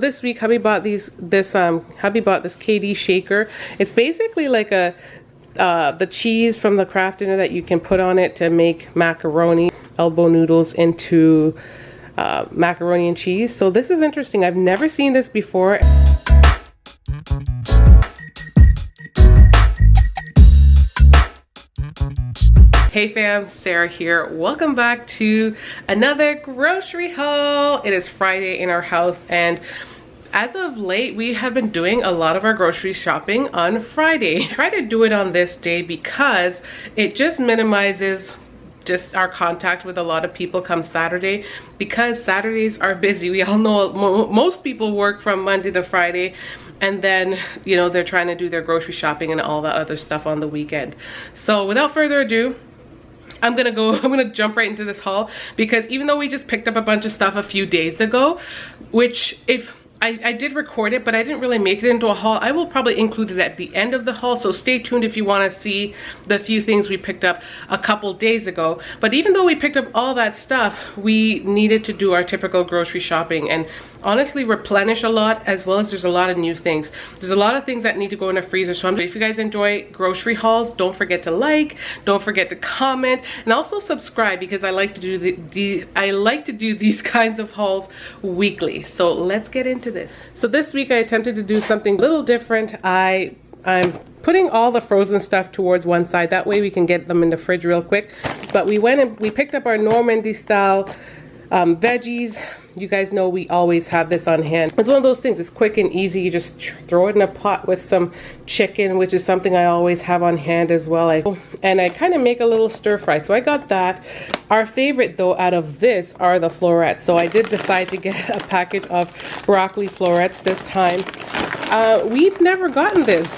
This week hubby bought this KD shaker. It's basically like the cheese from the craft dinner that you can put on it to make macaroni, elbow noodles into macaroni and cheese. So this is interesting. I've never seen this before. Hey fam, Sarah here. Welcome back to another grocery haul. It is Friday in our house, and as of late we have been doing a lot of our grocery shopping on Friday. I try to do it on this day because it just minimizes our contact with a lot of people come Saturday, because Saturdays are busy. We all know most people work from Monday to Friday, and then, you know, they're trying to do their grocery shopping and all that other stuff on the weekend. So without further ado, I'm gonna jump right into this haul, because even though we just picked up a bunch of stuff a few days ago, which if I did record it, but I didn't really make it into a haul. I will probably include it at the end of the haul, so stay tuned if you want to see the few things we picked up a couple days ago. But even though we picked up all that stuff, we needed to do our typical grocery shopping and honestly replenish a lot, as well as there's a lot of new things. There's a lot of things that need to go in the freezer. So if you guys enjoy grocery hauls, don't forget to like, don't forget to comment, and also subscribe, because I like to do these kinds of hauls weekly. So let's get into this. So this week I attempted to do something a little different. I'm putting all the frozen stuff towards one side, that way we can get them in the fridge real quick. But we went and we picked up our Normandy style veggies. You guys know we always have this on hand. It's one of those things, it's quick and easy. You just throw it in a pot with some chicken, which is something I always have on hand as well. And I kind of make a little stir fry, so I got that. Our favorite though out of this are the florets, so I did decide to get a package of broccoli florets this time. We've never gotten this,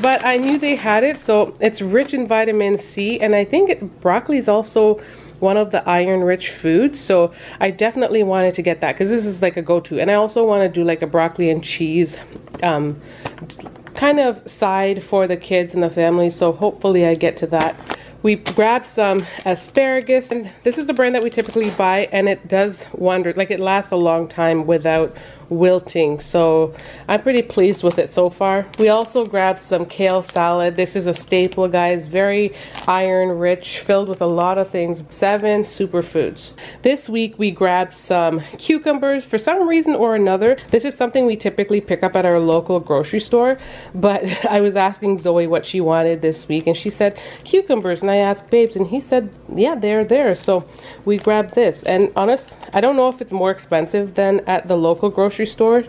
but I knew they had it. So it's rich in vitamin C, and I think broccoli is also one of the iron-rich foods, so I definitely wanted to get that because this is like a go-to. And I also want to do like a broccoli and cheese kind of side for the kids and the family, so hopefully I get to that. We grabbed some asparagus, and this is the brand that we typically buy, and it does wonders. Like, it lasts a long time without wilting, so I'm pretty pleased with it so far. We also grabbed some kale salad. This is a staple, guys, very iron rich, filled with a lot of things. 7 superfoods. This week we grabbed some cucumbers. For some reason or another, this is something we typically pick up at our local grocery store, but I was asking Zoe what she wanted this week, and she said cucumbers, and I asked Babes, and he said yeah, they're there. So we grabbed this, and honest, I don't know if it's more expensive than at the local grocery store,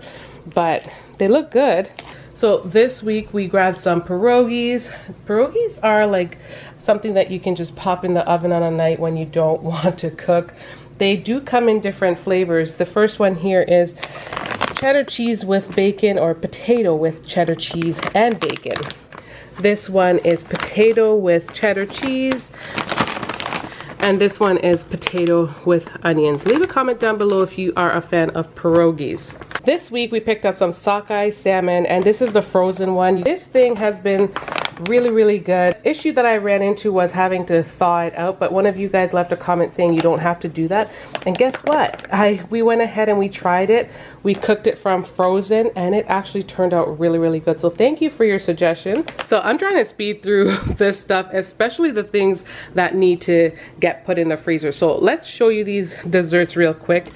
but they look good. So this week we grabbed some pierogies. Pierogies are like something that you can just pop in the oven on a night when you don't want to cook. They do come in different flavors. The first one here is cheddar cheese with bacon, or potato with cheddar cheese and bacon. This one is potato with cheddar cheese, and this one is potato with onions. Leave a comment down below if you are a fan of pierogies. This week we picked up some sockeye salmon, and this is the frozen one. This thing has been really good. Issue that I ran into was having to thaw it out, but one of you guys left a comment saying you don't have to do that. And guess what? We went ahead and we tried it. We cooked it from frozen, and it actually turned out really good. So thank you for your suggestion. So I'm trying to speed through this stuff, especially the things that need to get put in the freezer. So let's show you these desserts real quick.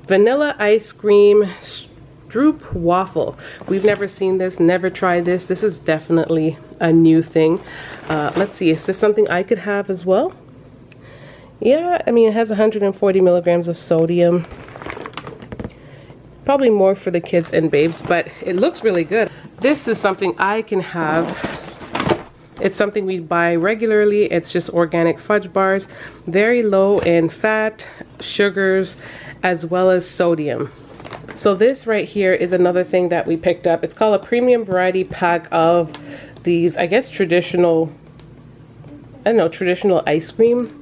Vanilla ice cream Stroop waffle. We've never seen this, never tried this. This is definitely a new thing. Let's see, is this something I could have as well? Yeah, I mean, it has 140 milligrams of sodium. Probably more for the kids and Babes, but it looks really good. This is something I can have. It's something we buy regularly. It's just organic fudge bars, very low in fat, sugars, as well as sodium. So this right here is another thing that we picked up. It's called a premium variety pack of these, I guess, traditional ice cream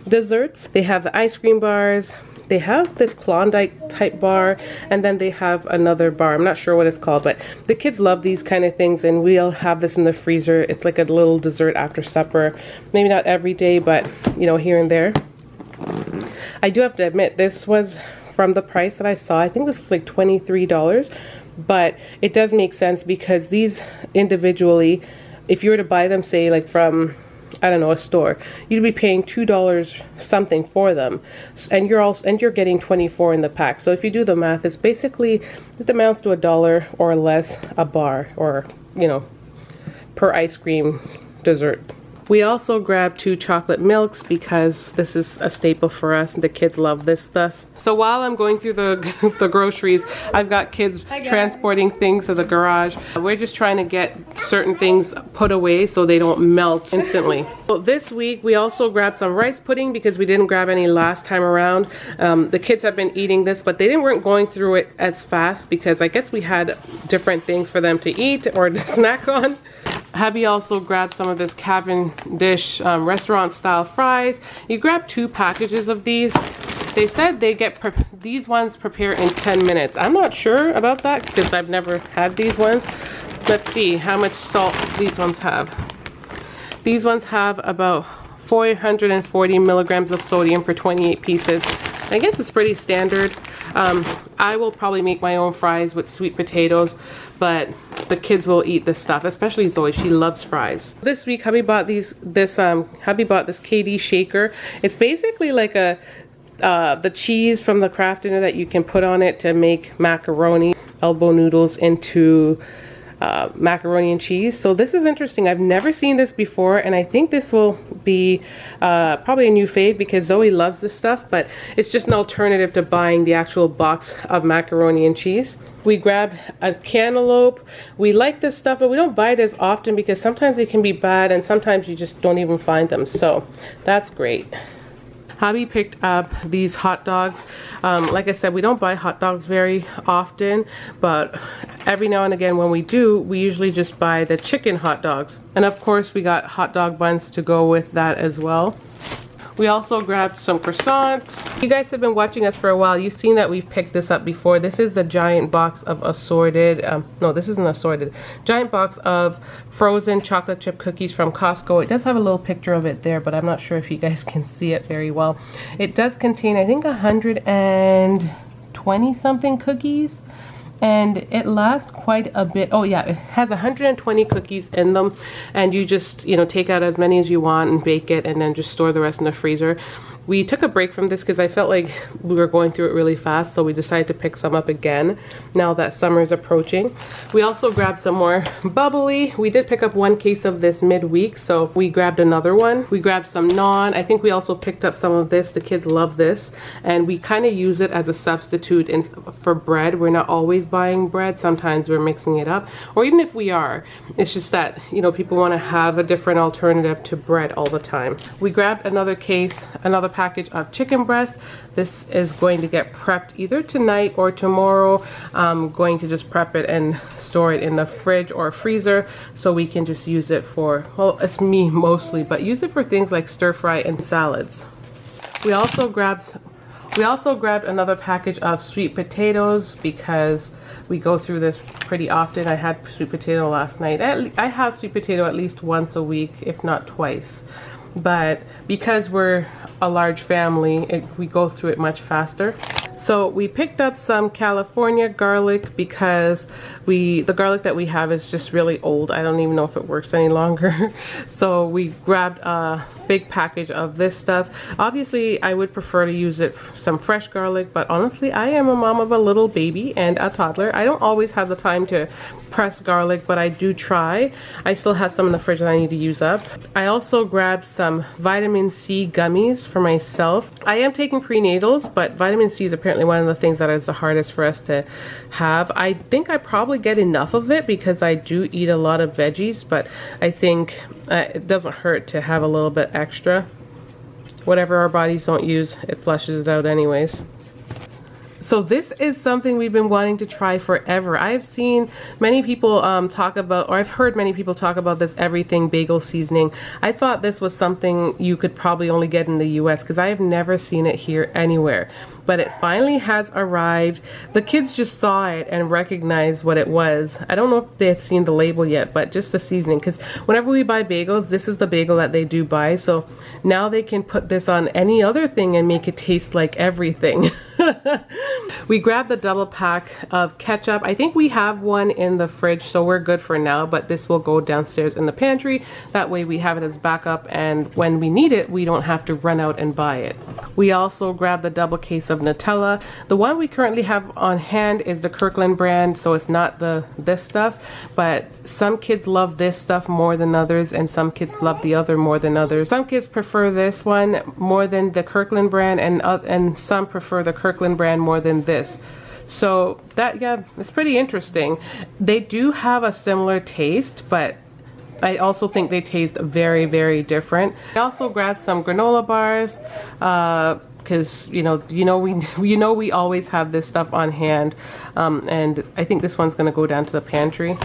desserts. They have the ice cream bars, they have this Klondike type bar, and then they have another bar. I'm not sure what it's called, but the kids love these kind of things, and we'll have this in the freezer. It's like a little dessert after supper. Maybe not every day, but you know, here and there. I do have to admit, this was from the price that I saw. I think this was like $23, but it does make sense because these individually, if you were to buy them, say like from, I don't know, a store, you'd be paying $2 something for them, and you're getting 24 in the pack. So if you do the math, it's basically, it amounts to $1 or less a bar, or you know, per ice cream dessert. We also grabbed 2 chocolate milks because this is a staple for us and the kids love this stuff. So while I'm going through the groceries, I've got kids transporting things to the garage. We're just trying to get certain things put away so they don't melt instantly. Well, this week we also grabbed some rice pudding because we didn't grab any last time around. The kids have been eating this, but they weren't going through it as fast because I guess we had different things for them to eat or to snack on. Hubby also grabbed some of this Cavendish restaurant style fries. You grab 2 packages of these. They said they get these ones prepare in 10 minutes. I'm not sure about that because I've never had these ones. Let's see how much salt these ones have. These ones have about 440 milligrams of sodium for 28 pieces. I guess it's pretty standard. I will probably make my own fries with sweet potatoes, but the kids will eat this stuff, especially Zoe. She loves fries. This week, hubby bought this KD shaker. It's basically like the cheese from the Kraft Dinner that you can put on it to make macaroni, elbow noodles into macaroni and cheese. So this is interesting. I've never seen this before, and I think this will be probably a new fave because Zoe loves this stuff, but it's just an alternative to buying the actual box of macaroni and cheese. We grabbed a cantaloupe. We like this stuff, but we don't buy it as often because sometimes it can be bad and sometimes you just don't even find them. So that's great. Hubby picked up these hot dogs. Like I said, we don't buy hot dogs very often, but every now and again when we do, we usually just buy the chicken hot dogs. And of course, we got hot dog buns to go with that as well. We also grabbed some croissants. You guys have been watching us for a while. You've seen that we've picked this up before. This is the giant box of assorted, no, this isn't assorted. Giant box of frozen chocolate chip cookies from Costco. It does have a little picture of it there, but I'm not sure if you guys can see it very well. It does contain, I think, 120 something cookies. And it lasts quite a bit. Oh yeah, it has 120 cookies in them, and you just, you know, take out as many as you want and bake it and then just store the rest in the freezer. We took a break from this because I felt like we were going through it really fast, so we decided to pick some up again now that summer is approaching. We also grabbed some more bubbly. We did pick up 1 case of this midweek, so we grabbed another one. We grabbed some naan. I think we also picked up some of this. The kids love this, and we kind of use it as a substitute for bread. We're not always buying bread. Sometimes we're mixing it up, or even if we are, it's just that, you know, people want to have a different alternative to bread all the time. We grabbed another case, another package of chicken breast. This is going to get prepped either tonight or tomorrow. I'm going to just prep it and store it in the fridge or freezer so we can just use it for, well, it's me mostly, but use it for things like stir fry and salads. We also grabbed another package of sweet potatoes because we go through this pretty often. I had sweet potato last night. I have sweet potato at least once a week, if not twice. But because we're a large family, we go through it much faster. So we picked up some California garlic because the garlic that we have is just really old. I don't even know if it works any longer. So we grabbed a big package of this stuff. Obviously, I would prefer to use some fresh garlic, but honestly, I am a mom of a little baby and a toddler. I don't always have the time to press garlic, but I do try. I still have some in the fridge that I need to use up. I also grabbed some vitamin C gummies for myself. I am taking prenatals, but vitamin C is apparently one of the things that is the hardest for us to have. I think I probably get enough of it because I do eat a lot of veggies, but I think it doesn't hurt to have a little bit extra. Whatever our bodies don't use, it flushes it out anyways. So this is something we've been wanting to try forever. I've seen many people talk about, or I've heard many people talk about this everything bagel seasoning. I thought this was something you could probably only get in the US because I have never seen it here anywhere. But it finally has arrived. The kids just saw it and recognized what it was. I don't know if they had seen the label yet, but just the seasoning. Because whenever we buy bagels, this is the bagel that they do buy. So now they can put this on any other thing and make it taste like everything. We grabbed the double pack of ketchup. I think we have one in the fridge, so we're good for now, but this will go downstairs in the pantry. That way we have it as backup, and when we need it, we don't have to run out and buy it. We also grabbed the double case of Nutella. The one we currently have on hand is the Kirkland brand, so it's not this stuff, but some kids love this stuff more than others, and some kids love the other more than others. Some kids prefer this one more than the Kirkland brand, and some prefer the Kirkland brand more than this. So that, yeah, it's pretty interesting. They do have a similar taste, but I also think they taste very, very different. I also grabbed some granola bars because we always have this stuff on hand, and I think this one's gonna go down to the pantry.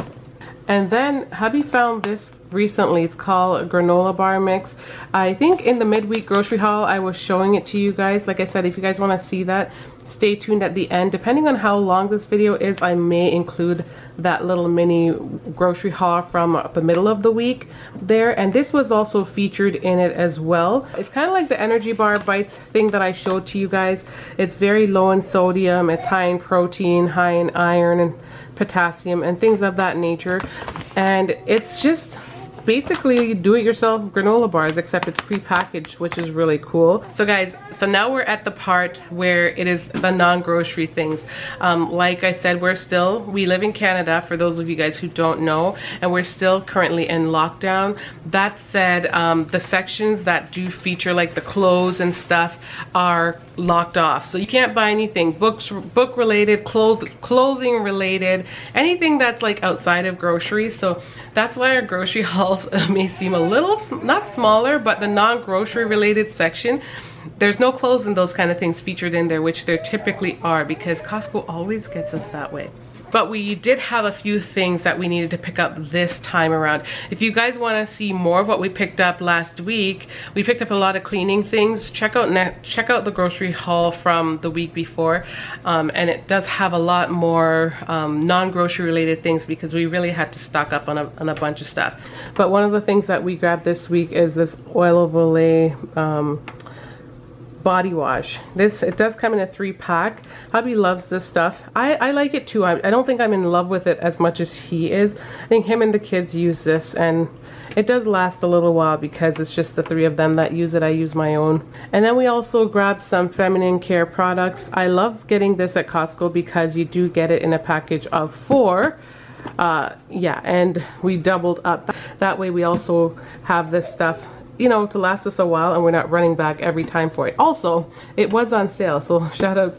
And then hubby found this recently. It's called a granola bar mix. I think in the midweek grocery haul I was showing it to you guys. Like I said, if you guys want to see that, stay tuned at the end. Depending on how long this video is, I may include that little mini grocery haul from the middle of the week there. And this was also featured in it as well. It's kind of like the energy bar bites thing that I showed to you guys. It's very low in sodium, it's high in protein, high in iron and potassium and things of that nature, and it's just basically do-it-yourself granola bars, except it's pre-packaged, which is really cool. So guys, so now we're at the part where it is the non-grocery things. Like I said, we live in Canada, for those of you guys who don't know, and we're still currently in lockdown. That said, the sections that do feature like the clothes and stuff are locked off, so you can't buy anything book related, clothing related, anything that's like outside of groceries. So that's why our grocery hauls may seem a little not smaller, but the non-grocery related section, there's no clothes and those kind of things featured in there, which there typically are, because Costco always gets us that way. But we did have a few things that we needed to pick up this time around. If you guys want to see more of what we picked up last week, we picked up a lot of cleaning things. Check out the grocery haul from the week before, and it does have a lot more non-grocery related things, because we really had to stock up on a bunch of stuff. But one of the things that we grabbed this week is this Oil of Olay body wash. It does come in a 3-pack. Hubby loves this stuff. I like it too. I don't think I'm in love with it as much as he is. I think him and the kids use this, and it does last a little while because it's just the 3 of them that use it. I use my own. And then we also grabbed some feminine care products. I love getting this at Costco because you do get it in a package of 4. Yeah, and we doubled up. That way we also have this stuff, you know, to last us a while, and we're not running back every time for it. Also, it was on sale, so shout out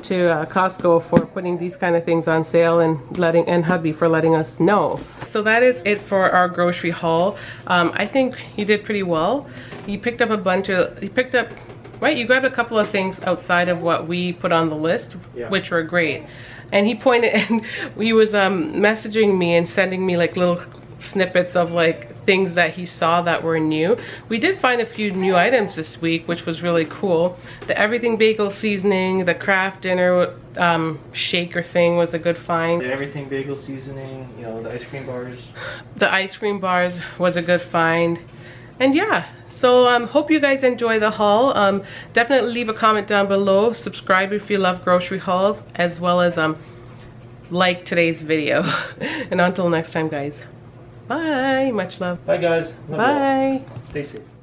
to Costco for putting these kind of things on sale, and hubby for letting us know. So that is it for our grocery haul. I think you did pretty well. You picked up you grabbed a couple of things outside of what we put on the list, yeah, which were great. And he pointed, and he was messaging me and sending me like little snippets of like things that he saw that were new. We did find a few new items this week, which was really cool. The everything bagel seasoning, the Kraft dinner shaker thing was a good find. The everything bagel seasoning, you know, the ice cream bars. The ice cream bars was a good find. And yeah, so hope you guys enjoy the haul. Definitely leave a comment down below. Subscribe if you love grocery hauls, as well as like today's video. And until next time, guys. Bye. Much love. Bye, guys. Bye. Stay safe.